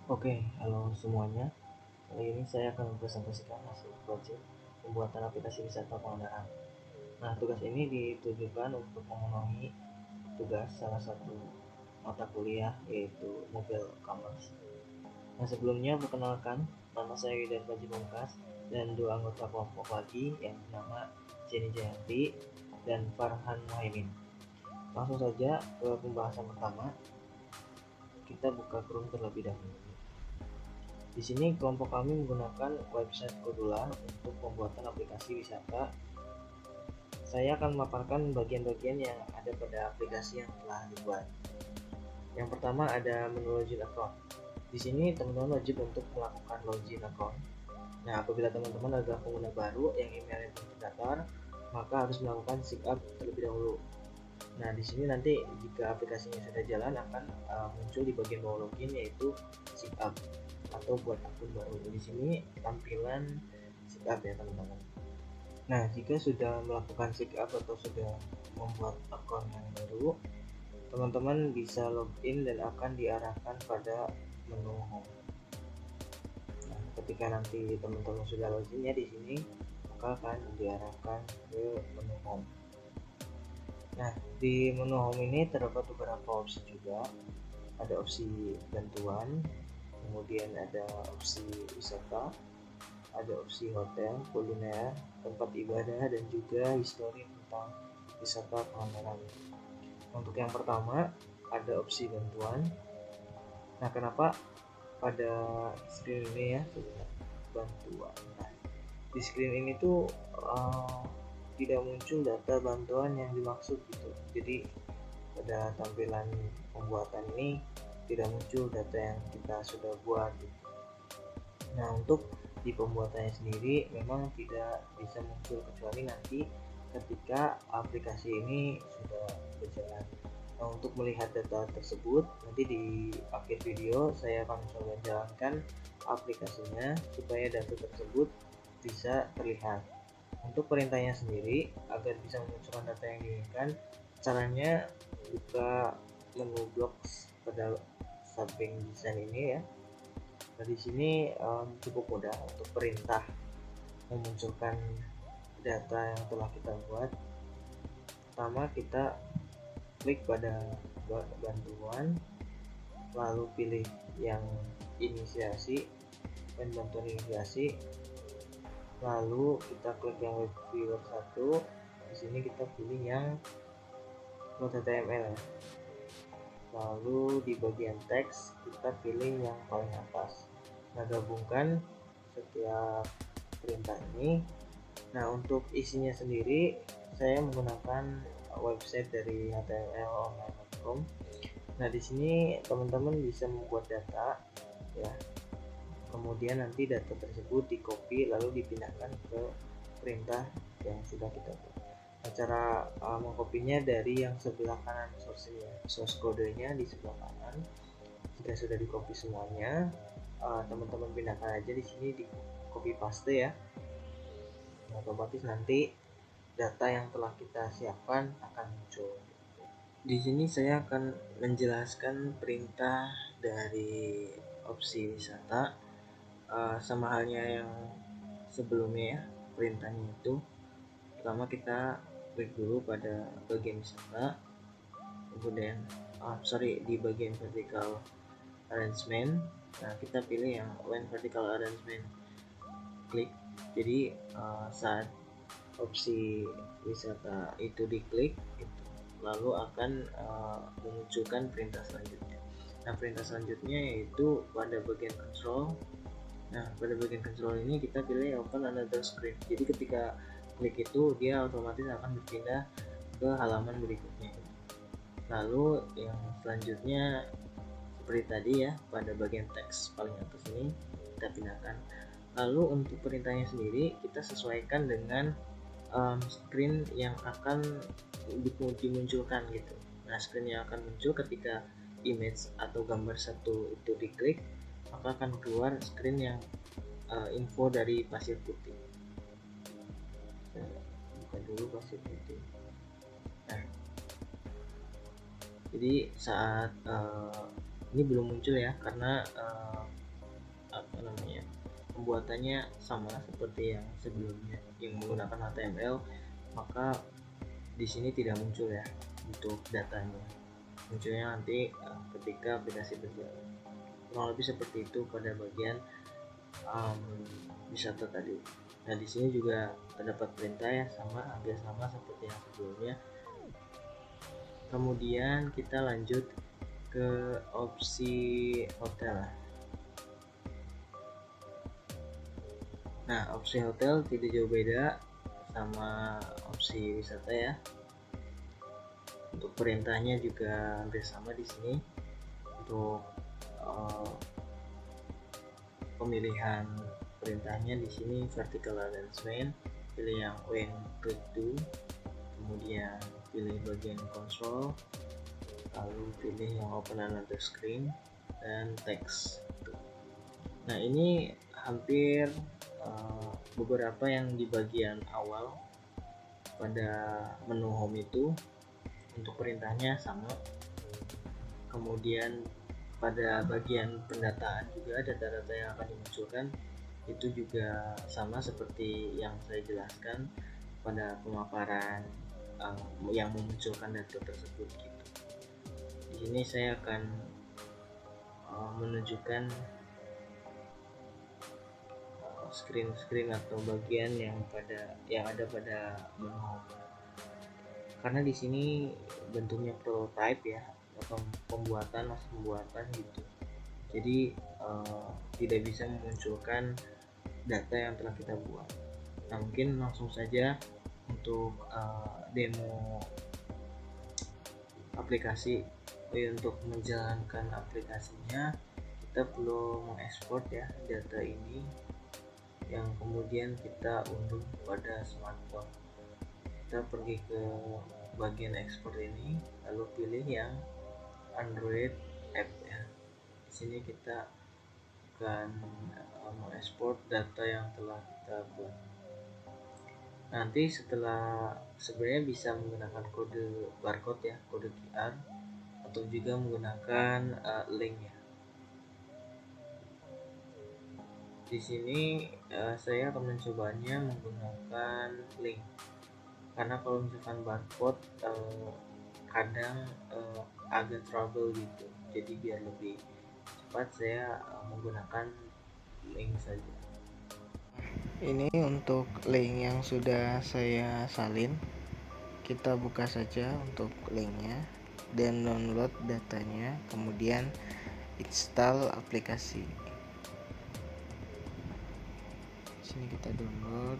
Oke, halo semuanya. Kali ini saya akan mempresentasikan hasil proyek pembuatan aplikasi wisata Pangandaran. Nah, tugas ini ditujukan untuk memenuhi tugas salah satu mata kuliah yaitu Mobile Commerce. Nah, sebelumnya perkenalkan, nama saya Widan Baji Pamungkas dan dua anggota kelompok lagi yang bernama Jenny Jayanti dan Farhan Muhaimin. Langsung saja ke pembahasan pertama. Kita buka Chrome terlebih dahulu. Di sini kelompok kami menggunakan website Kodula untuk pembuatan aplikasi wisata. Saya akan memaparkan bagian-bagian yang ada pada aplikasi yang telah dibuat. Yang pertama ada menu login account. Di sini teman-teman wajib untuk melakukan login account. Nah, apabila teman-teman adalah pengguna baru yang emailnya belum terdaftar, maka harus melakukan sign up terlebih dahulu. Nah, di sini nanti jika aplikasinya sudah jalan akan muncul di bagian bawah login yaitu sign up atau buat akun baru. Di sini tampilan sign up ya teman-teman. Nah, jika sudah melakukan sign up atau sudah membuat akun yang baru, teman-teman bisa login dan akan diarahkan pada menu home. Nah, ketika nanti teman-teman sudah login ya di sini, maka akan diarahkan ke menu home. Nah, di menu home ini terdapat beberapa opsi juga. Ada opsi bantuan, kemudian ada opsi wisata, ada opsi hotel, kuliner, tempat ibadah, dan juga histori tentang wisata Pangandaran. Untuk yang pertama ada opsi bantuan. Nah, kenapa pada screen ini ya bantuan? Nah, di screen ini tuh tidak muncul data bantuan yang dimaksud gitu. Jadi pada tampilan pembuatan ini tidak muncul data yang kita sudah buat gitu. Nah, untuk di pembuatannya sendiri memang tidak bisa muncul kecuali nanti ketika aplikasi ini sudah berjalan. Nah, untuk melihat data tersebut nanti di akhir video saya akan mencoba jalankan aplikasinya supaya data tersebut bisa terlihat. Untuk perintahnya sendiri agar bisa memunculkan data yang diinginkan, caranya buka menu blocks pada samping desain ini ya. Nah, di sini cukup mudah untuk perintah memunculkan data yang telah kita buat. Pertama kita klik pada bantuan, lalu pilih yang inisiasi dan bantuan inisiasi, lalu kita klik yang web viewer 1. Di sini kita pilih yang HTML ya. Lalu di bagian teks kita pilih yang paling atas. Nah, gabungkan setiap perintah ini. Nah, untuk isinya sendiri saya menggunakan website dari htmlonline.com. Nah, di sini teman-teman bisa membuat data ya. Kemudian nanti data tersebut di copy lalu dipindahkan ke perintah yang sudah kita buat. Nah, cara mengkopinya dari yang sebelah kanan source kodenya di sebelah kanan. Jika sudah di copy semuanya, teman-teman pindahkan aja di sini di copy paste ya. Nah, otomatis nanti data yang telah kita siapkan akan muncul. Di sini saya akan menjelaskan perintah dari opsi wisata sama halnya yang sebelumnya ya. Perintahnya itu pertama kita klik dulu pada bagian wisata, kemudian di bagian vertical arrangement. Nah, kita pilih yang when vertical arrangement klik. Jadi saat opsi wisata itu diklik lalu akan memunculkan perintah selanjutnya. Nah, perintah selanjutnya yaitu pada bagian control. Nah, pada bagian control ini kita pilih open another screen. Jadi ketika klik itu dia otomatis akan berpindah ke halaman berikutnya. Lalu yang selanjutnya seperti tadi ya, pada bagian teks paling atas ini kita pindahkan. Lalu untuk perintahnya sendiri kita sesuaikan dengan screen yang akan dimunculkan gitu. Nah, screen yang akan muncul ketika image atau gambar satu itu diklik, maka akan keluar screen yang info dari pasir putih. Saya buka dulu pasir putih. Nah, jadi saat ini belum muncul ya karena pembuatannya sama seperti yang sebelumnya yang menggunakan HTML, maka di sini tidak muncul ya untuk datanya. Munculnya nanti ketika aplikasi berjalan. Kurang lebih seperti itu pada bagian wisata tadi. Nah, di sini juga terdapat perintah ya, hampir sama seperti yang sebelumnya. Kemudian kita lanjut ke opsi hotel. Nah, opsi hotel tidak jauh beda sama opsi wisata ya. Untuk perintahnya juga hampir sama di sini. Untuk pemilihan perintahnya di sini vertical arrangement, pilih yang when click to, kemudian pilih bagian console, lalu pilih yang open another screen dan text. Nah, ini hampir beberapa yang di bagian awal pada menu home itu untuk perintahnya sama. Kemudian pada bagian pendataan juga data-data yang akan dimunculkan itu juga sama seperti yang saya jelaskan pada pemaparan yang memunculkan data tersebut gitu. Di sini saya akan menunjukkan screen atau bagian yang ada pada menu home. Karena di sini bentuknya prototype ya, atau masih pembuatan gitu. Jadi tidak bisa memunculkan data yang telah kita buat. Nah, mungkin langsung saja untuk demo aplikasi. Untuk menjalankan aplikasinya kita perlu mengekspor ya data ini, yang kemudian kita unduh pada smartphone. Kita pergi ke bagian ekspor ini, lalu pilih yang Android app ya. Di sini kita akan mengekspor data yang telah kita buat. Nanti sebenarnya bisa menggunakan kode barcode ya, kode QR, atau juga menggunakan link ya. Di sini saya akan mencobanya menggunakan link, karena kalau misalkan barcode kadang agak trouble gitu. Jadi biar lebih cepat saya menggunakan link saja. Ini untuk link yang sudah saya salin. Kita buka saja untuk linknya dan download datanya, kemudian install aplikasi. Sini kita download.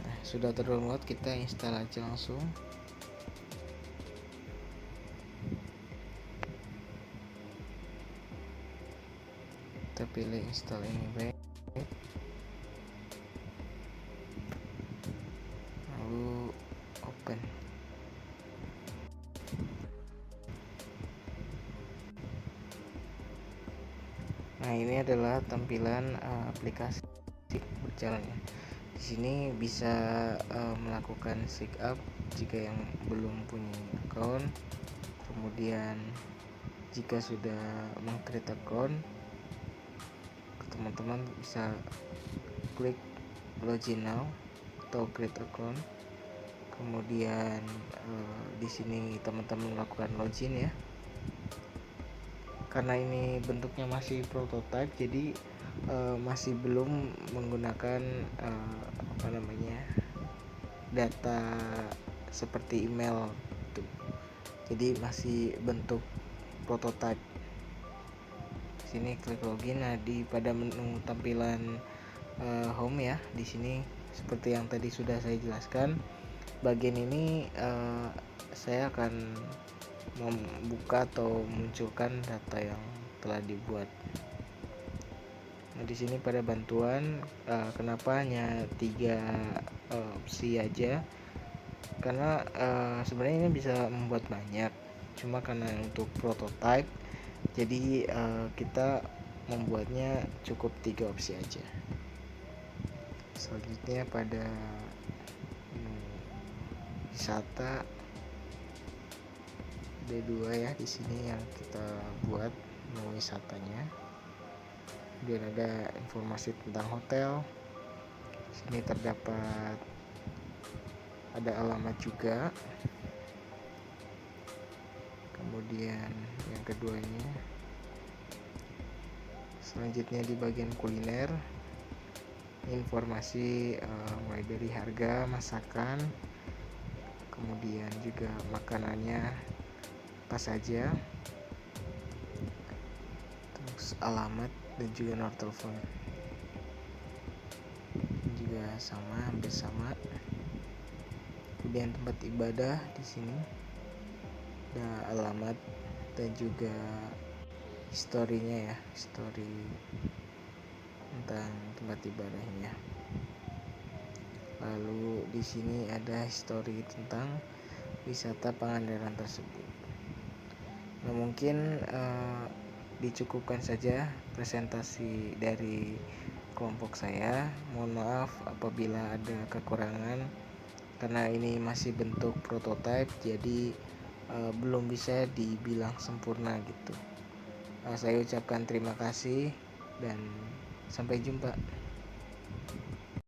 Nah, sudah terdownload, kita install aja langsung. Kita pilih install anyway, lalu open. Nah, ini adalah tampilan aplikasi berjalannya. Di sini bisa melakukan sign up jika yang belum punya account. Kemudian jika sudah meng-create account, teman-teman bisa klik login now atau create account. Kemudian di sini teman-teman melakukan login ya. Karena ini bentuknya masih prototype, jadi masih belum menggunakan data seperti email gitu. Jadi masih bentuk prototype. Sini klik login. Nah, pada menu tampilan home ya, di sini seperti yang tadi sudah saya jelaskan, bagian ini saya akan membuka atau munculkan data yang telah dibuat. Nah, di sini pada bantuan kenapa hanya 3 opsi aja? Karena sebenarnya ini bisa membuat banyak, cuma karena untuk prototype jadi kita membuatnya cukup 3 opsi aja. Selanjutnya pada wisata, Ada 2 ya di sini yang kita buat mau wisatanya. Kemudian ada informasi tentang hotel. Sini terdapat ada alamat juga. Kemudian yang keduanya, selanjutnya di bagian kuliner, informasi mulai dari harga, masakan, kemudian juga makanannya apa saja, terus alamat dan juga nomor telepon juga hampir sama. Kemudian tempat ibadah di sini ada alamat dan juga historinya ya, histori tentang tempat ibadahnya. Lalu di sini ada histori tentang wisata Pangandaran tersebut. Nah, mungkin dicukupkan saja presentasi dari kelompok saya. Mohon maaf apabila ada kekurangan karena ini masih bentuk prototipe, jadi belum bisa dibilang sempurna gitu. Saya ucapkan terima kasih dan sampai jumpa.